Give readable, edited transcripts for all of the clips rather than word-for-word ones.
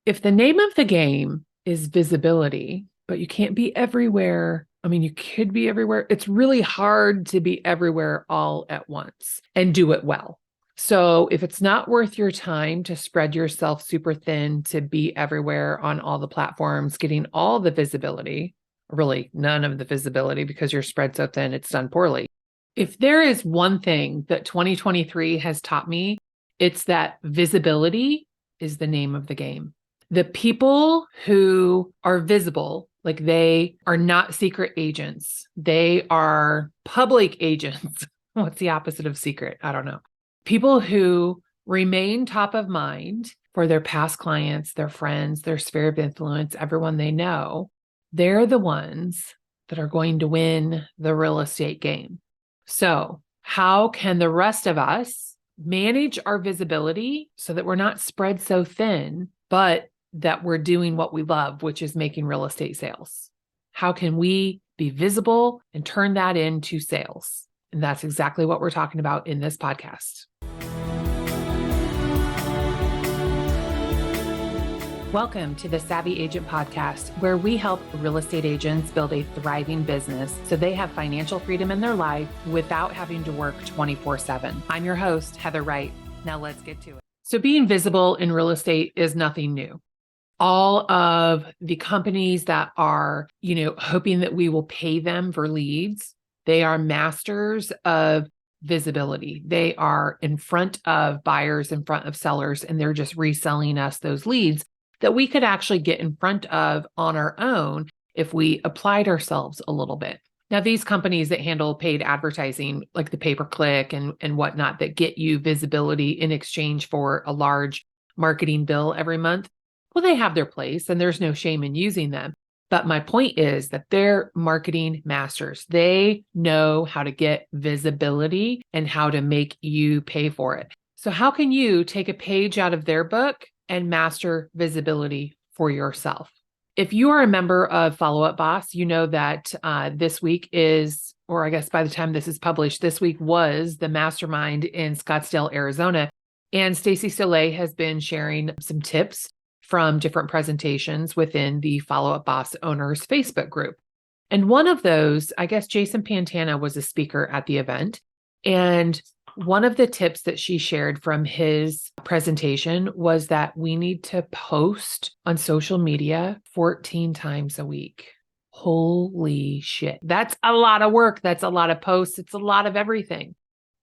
If the name of the game is visibility, but you can't be everywhere, I mean, you could be everywhere. It's really hard to be everywhere all at once and do it well. So if it's not worth your time to spread yourself super thin to be everywhere on all the platforms, getting all the visibility, really none of the visibility because you're spread so thin, it's done poorly. If there is one thing that 2023 has taught me, it's that visibility is the name of the game. The people who are visible, like they are not secret agents, they are public agents. What's the opposite of secret? I don't know. People who remain top of mind for their past clients, their friends, their sphere of influence, everyone they know, they're the ones that are going to win the real estate game. So, how can the rest of us manage our visibility so that we're not spread so thin, but that we're doing what we love, which is making real estate sales? How can we be visible and turn that into sales? And that's exactly what we're talking about in this podcast. Welcome to the Savvy Agent Podcast, where we help real estate agents build a thriving business so they have financial freedom in their life without having to work 24/7. I'm your host, Heather Wright. Now let's get to it. So being visible in real estate is nothing new. All of the companies that are, hoping that we will pay them for leads, they are masters of visibility. They are in front of buyers, in front of sellers, and they're just reselling us those leads that we could actually get in front of on our own if we applied ourselves a little bit. Now, these companies that handle paid advertising, like the pay-per-click and whatnot, that get you visibility in exchange for a large marketing bill every month, well, they have their place and there's no shame in using them. But my point is that they're marketing masters. They know how to get visibility and how to make you pay for it. So how can you take a page out of their book and master visibility for yourself? If you are a member of Follow Up Boss, you know that this week is, or I guess by the time this is published, this week was the mastermind in Scottsdale, Arizona. And Stacy Soleil has been sharing some tips from different presentations within the Follow Up Boss Owners Facebook group. And one of those, I guess Jason Pantana was a speaker at the event. And one of the tips that she shared from his presentation was that we need to post on social media 14 times a week. Holy shit. That's a lot of work. That's a lot of posts. It's a lot of everything.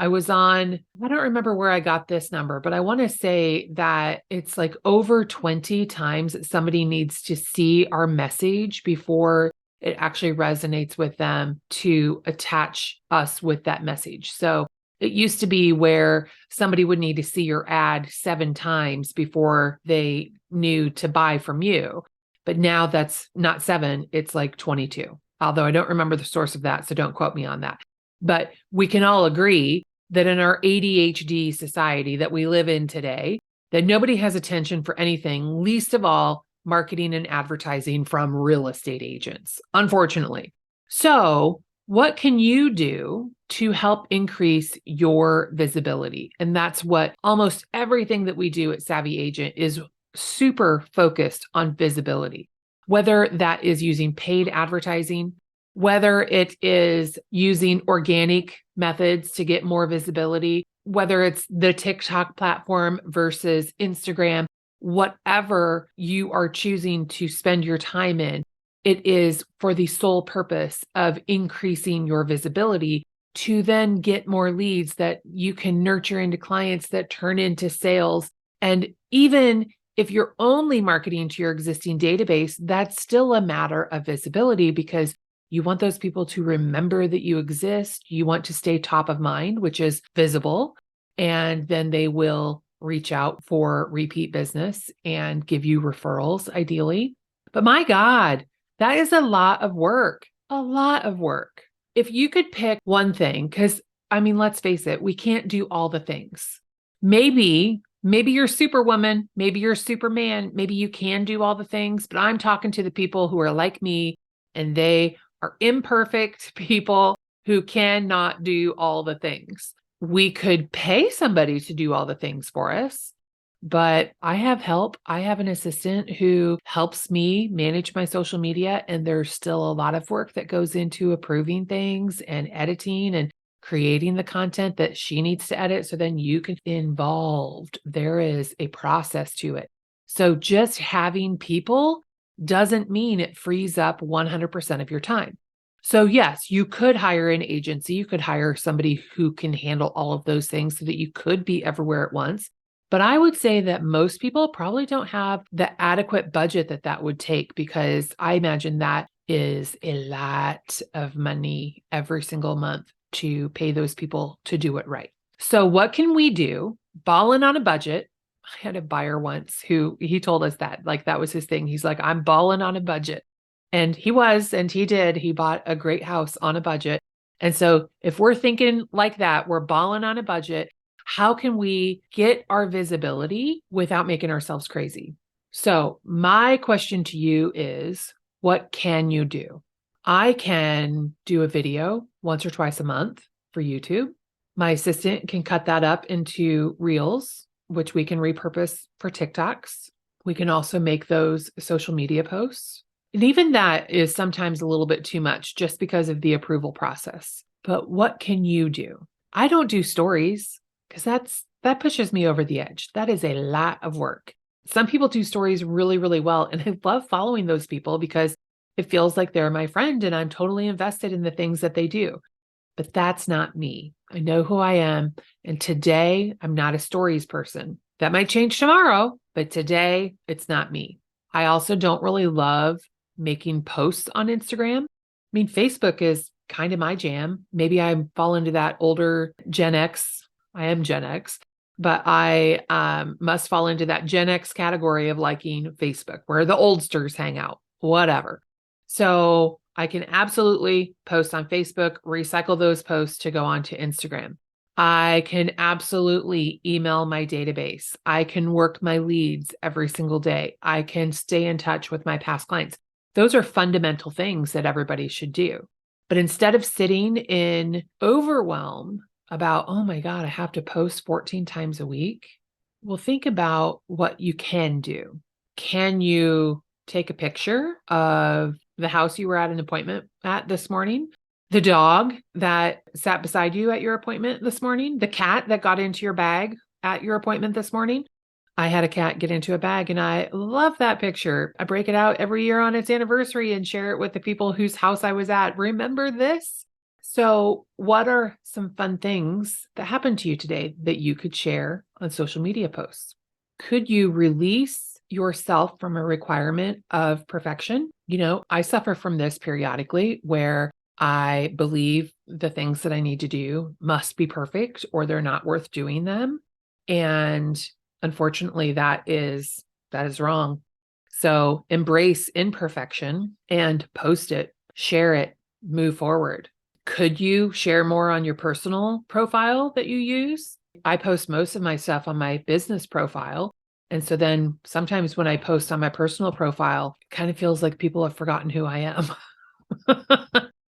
I don't remember where I got this number, but I want to say that it's like over 20 times that somebody needs to see our message before it actually resonates with them to attach us with that message. So it used to be where somebody would need to see your ad 7 times before they knew to buy from you. But now that's not 7, it's like 22. Although I don't remember the source of that, so don't quote me on that. But we can all agree that in our ADHD society that we live in today, that nobody has attention for anything, least of all marketing and advertising from real estate agents, unfortunately. So what can you do to help increase your visibility? And that's what almost everything that we do at Savvy Agent is super focused on visibility, whether that is using paid advertising, whether it is using organic methods to get more visibility, whether it's the TikTok platform versus Instagram, whatever you are choosing to spend your time in, it is for the sole purpose of increasing your visibility to then get more leads that you can nurture into clients that turn into sales. And even if you're only marketing to your existing database, that's still a matter of visibility because you want those people to remember that you exist. You want to stay top of mind, which is visible. And then they will reach out for repeat business and give you referrals, ideally. But my God, that is a lot of work, a lot of work. If you could pick one thing, because let's face it, we can't do all the things. Maybe you're Superwoman, maybe you're Superman, maybe you can do all the things, but I'm talking to the people who are like me and they are imperfect people who cannot do all the things. We could pay somebody to do all the things for us, but I have help. I have an assistant who helps me manage my social media, and there's still a lot of work that goes into approving things and editing and creating the content that she needs to edit. So then you can be involved. There is a process to it. So just having people doesn't mean it frees up 100% of your time. So yes, you could hire an agency. You could hire somebody who can handle all of those things so that you could be everywhere at once. But I would say that most people probably don't have the adequate budget that that would take, because I imagine that is a lot of money every single month to pay those people to do it right. So what can we do? Balling on a budget. I had a buyer once who he told us that, like, that was his thing. He's like, I'm balling on a budget. And he was, and he did. He bought a great house on a budget. And so if we're thinking like that, we're balling on a budget. How can we get our visibility without making ourselves crazy? So my question to you is, what can you do? I can do a video once or twice a month for YouTube. My assistant can cut that up into reels, which we can repurpose for TikToks. We can also make those social media posts. And even that is sometimes a little bit too much just because of the approval process. But what can you do? I don't do stories, because that pushes me over the edge. That is a lot of work. Some people do stories really, really well, and I love following those people because it feels like they're my friend and I'm totally invested in the things that they do. But that's not me. I know who I am. And today I'm not a stories person. That might change tomorrow, but today it's not me. I also don't really love making posts on Instagram. I mean, Facebook is kind of my jam. Maybe I fall into that older Gen X. I am Gen X, but I must fall into that Gen X category of liking Facebook, where the oldsters hang out, whatever. So I can absolutely post on Facebook, recycle those posts to go onto Instagram. I can absolutely email my database. I can work my leads every single day. I can stay in touch with my past clients. Those are fundamental things that everybody should do. But instead of sitting in overwhelm about, oh my God, I have to post 14 times a week, well, think about what you can do. Can you take a picture of the house you were at an appointment at this morning, the dog that sat beside you at your appointment this morning, the cat that got into your bag at your appointment this morning? I had a cat get into a bag and I love that picture. I break it out every year on its anniversary and share it with the people whose house I was at. Remember this? So what are some fun things that happened to you today that you could share on social media posts? Could you release yourself from a requirement of perfection? You know, I suffer from this periodically where I believe the things that I need to do must be perfect or they're not worth doing them. And unfortunately, that is wrong. So embrace imperfection and post it, share it, move forward. Could you share more on your personal profile that you use? I post most of my stuff on my business profile. And so then sometimes when I post on my personal profile, it kind of feels like people have forgotten who I am.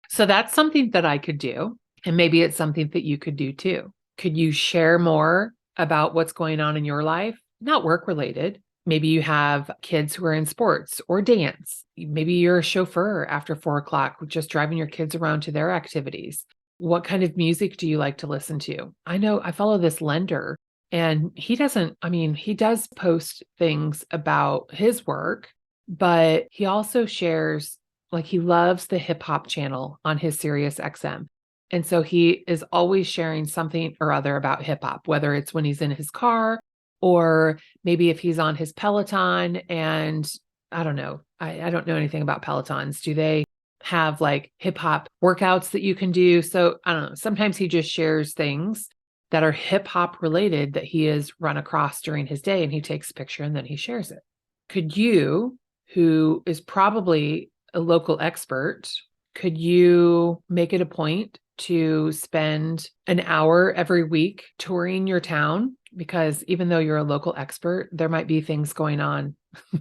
So that's something that I could do. And maybe it's something that you could do too. Could you share more about what's going on in your life? Not work related. Maybe you have kids who are in sports or dance. Maybe you're a chauffeur after 4 o'clock, just driving your kids around to their activities. What kind of music do you like to listen to? I know I follow this lender and he does post things about his work, but he also shares, like, he loves the hip hop channel on his Sirius XM. And so he is always sharing something or other about hip hop, whether it's when he's in his car or maybe if he's on his Peloton. And I don't know. I don't know anything about Pelotons. Do they have like hip hop workouts that you can do? So I don't know. Sometimes he just shares things that are hip hop related that he has run across during his day, and he takes a picture and then he shares it. Could you, who is probably a local expert, could you make it a point to spend an hour every week touring your town? Because even though you're a local expert, there might be things going on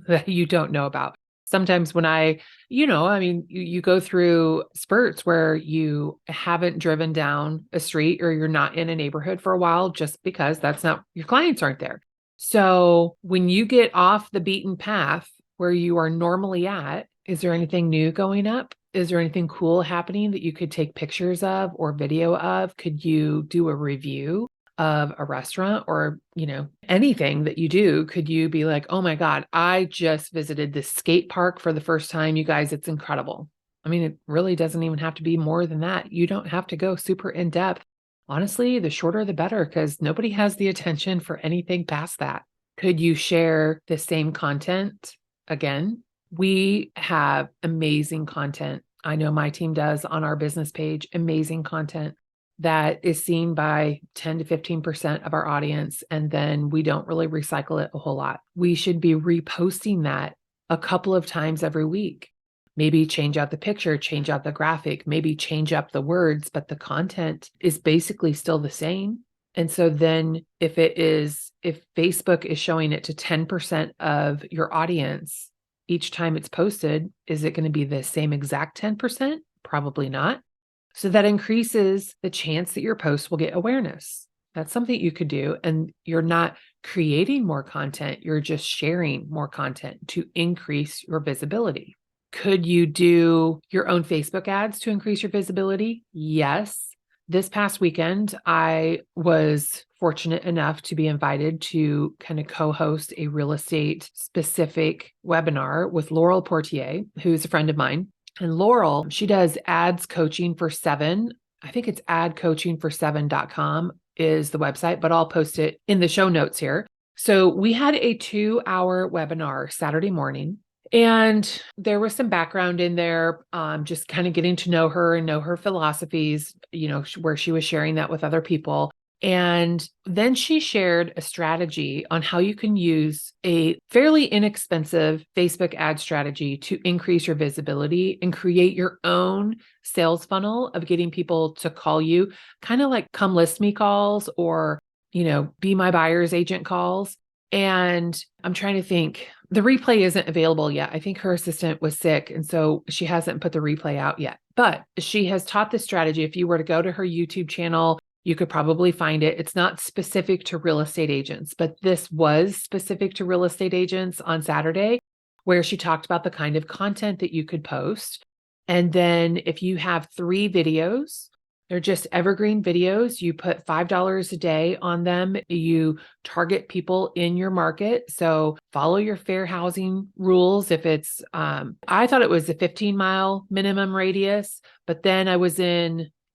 that you don't know about. Sometimes when you go through spurts where you haven't driven down a street or you're not in a neighborhood for a while just because your clients aren't there. So when you get off the beaten path where you are normally at, is there anything new going up? Is there anything cool happening that you could take pictures of or video of? Could you do a review of a restaurant or, anything that you do? Could you be like, oh my God, I just visited this skate park for the first time. You guys, it's incredible. I mean, it really doesn't even have to be more than that. You don't have to go super in depth. Honestly, the shorter the better, because nobody has the attention for anything past that. Could you share the same content again? We have amazing content. I know my team does on our business page, amazing content that is seen by 10 to 15% of our audience. And then we don't really recycle it a whole lot. We should be reposting that a couple of times every week. Maybe change out the picture, change out the graphic, maybe change up the words, but the content is basically still the same. And so then if Facebook is showing it to 10% of your audience each time it's posted, is it going to be the same exact 10%? Probably not. So that increases the chance that your post will get awareness. That's something you could do. And you're not creating more content, you're just sharing more content to increase your visibility. Could you do your own Facebook ads to increase your visibility? Yes. This past weekend, I was fortunate enough to be invited to kind of co-host a real estate specific webinar with Laurel Portier, who's a friend of mine. And Laurel, she does ads coaching for Seven. I think it's adcoachingfor7.com is the website, but I'll post it in the show notes here. So we had a 2-hour webinar Saturday morning. And there was some background in there, just kind of getting to know her and know her philosophies, where she was sharing that with other people. And then she shared a strategy on how you can use a fairly inexpensive Facebook ad strategy to increase your visibility and create your own sales funnel of getting people to call you, kind of like come list me calls or, be my buyer's agent calls. And I'm trying to think, the replay isn't available yet. I think her assistant was sick. And so she hasn't put the replay out yet, but she has taught this strategy. If you were to go to her YouTube channel, you could probably find it. It's not specific to real estate agents, but this was specific to real estate agents on Saturday, where she talked about the kind of content that you could post. And then if you have 3 videos, they're just evergreen videos. You put $5 a day on them. You target people in your market. So follow your fair housing rules. If it's, I thought it was a 15-mile minimum radius, but then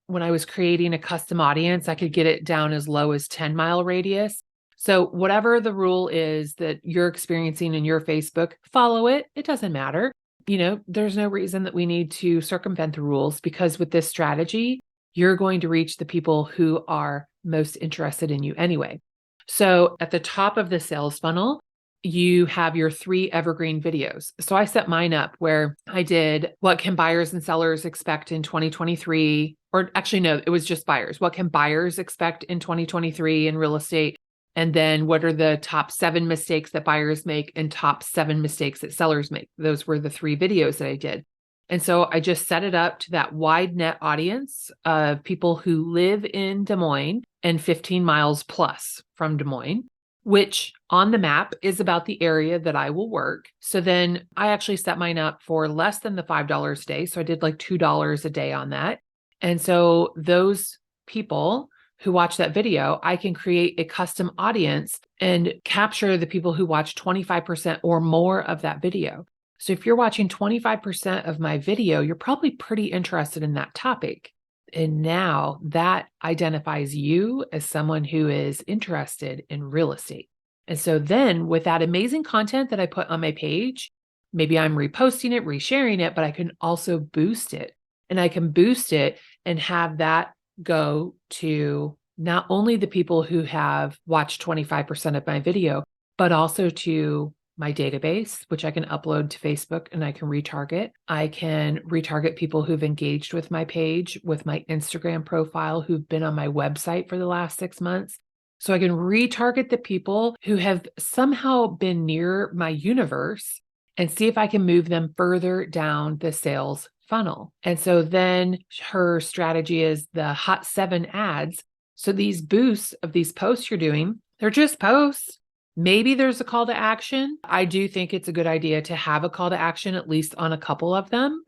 when I was creating a custom audience, I could get it down as low as 10-mile radius. So whatever the rule is that you're experiencing in your Facebook, follow it. It doesn't matter. There's no reason that we need to circumvent the rules, because with this strategy, you're going to reach the people who are most interested in you anyway. So at the top of the sales funnel, you have your 3 evergreen videos. So I set mine up where I did what can buyers and sellers expect in 2023, or actually, no, it was just buyers. What can buyers expect in 2023 in real estate? And then what are the top 7 mistakes that buyers make and top 7 mistakes that sellers make? Those were the 3 videos that I did. And so I just set it up to that wide net audience of people who live in Des Moines and 15 miles plus from Des Moines, which on the map is about the area that I will work. So then I actually set mine up for less than the $5 a day. So I did like $2 a day on that. And so those people who watch that video, I can create a custom audience and capture the people who watch 25% or more of that video. So if you're watching 25% of my video, you're probably pretty interested in that topic. And now that identifies you as someone who is interested in real estate. And so then with that amazing content that I put on my page, maybe I'm reposting it, resharing it, but I can also boost it. And I can boost it and have that go to not only the people who have watched 25% of my video, but also to my database, which I can upload to Facebook and I can retarget. I can retarget people who've engaged with my page, with my Instagram profile, who've been on my website for the last 6 months. So I can retarget the people who have somehow been near my universe and see if I can move them further down the sales funnel. And so then her strategy is the hot 7 ads. So these boosts of these posts you're doing, they're just posts. Maybe there's a call to action. I do think it's a good idea to have a call to action, at least on a couple of them.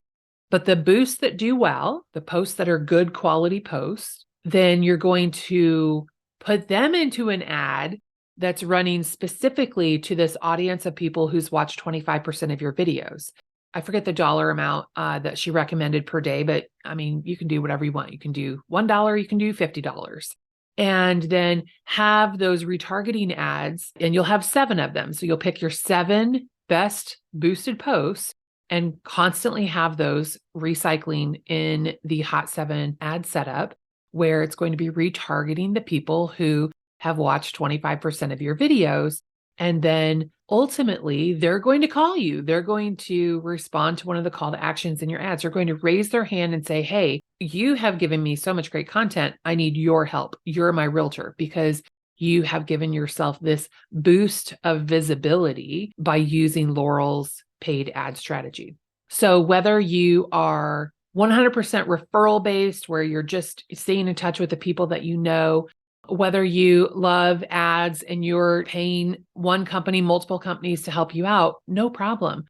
But the boosts that do well, the posts that are good quality posts, then you're going to put them into an ad that's running specifically to this audience of people who's watched 25% of your videos. I forget the dollar amount that she recommended per day, but I mean, you can do whatever you want. You can do $1, you can do $50. And then have those retargeting ads, and you'll have 7 of them. So you'll pick your 7 best boosted posts and constantly have those recycling in the Hot 7 ad setup, where it's going to be retargeting the people who have watched 25% of your videos. And then ultimately, they're going to call you. They're going to respond to one of the call to actions in your ads. They're going to raise their hand and say, hey, you have given me so much great content. I need your help. You're my realtor because you have given yourself this boost of visibility by using Laurel's paid ad strategy. So whether you are 100% referral based, where you're just staying in touch with the people that you know, whether you love ads and you're paying one company, multiple companies to help you out, no problem.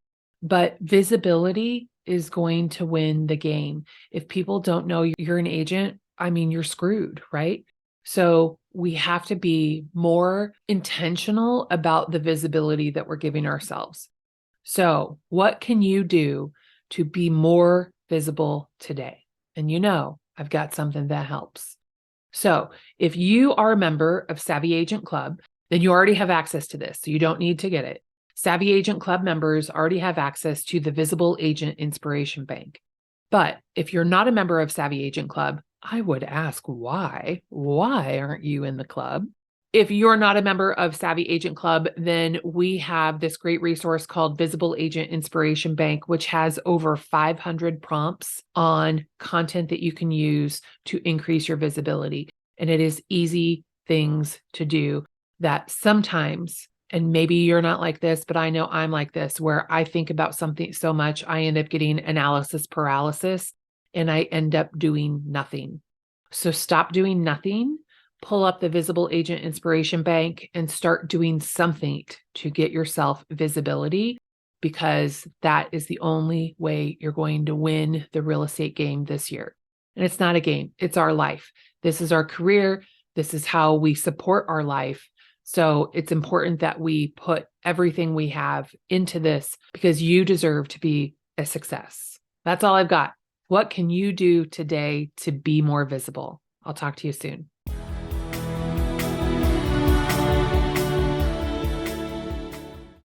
But visibility is going to win the game. If people don't know you're an agent, I mean, you're screwed, right? So we have to be more intentional about the visibility that we're giving ourselves. So what can you do to be more visible today? And I've got something that helps. So if you are a member of Savvy Agent Club, then you already have access to this. So you don't need to get it. Savvy Agent Club members already have access to the Visible Agent Inspiration Bank. But if you're not a member of Savvy Agent Club, I would ask why? Why aren't you in the club? If you're not a member of Savvy Agent Club, then we have this great resource called Visible Agent Inspiration Bank, which has over 500 prompts on content that you can use to increase your visibility. And it is easy things to do that sometimes, and maybe you're not like this, but I know I'm like this, where I think about something so much, I end up getting analysis paralysis and I end up doing nothing. So stop doing nothing. Pull up the Visible Agent Inspiration Bank and start doing something to get yourself visibility, because that is the only way you're going to win the real estate game this year. And it's not a game, it's our life. This is our career. This is how we support our life. So it's important that we put everything we have into this because you deserve to be a success. That's all I've got. What can you do today to be more visible? I'll talk to you soon.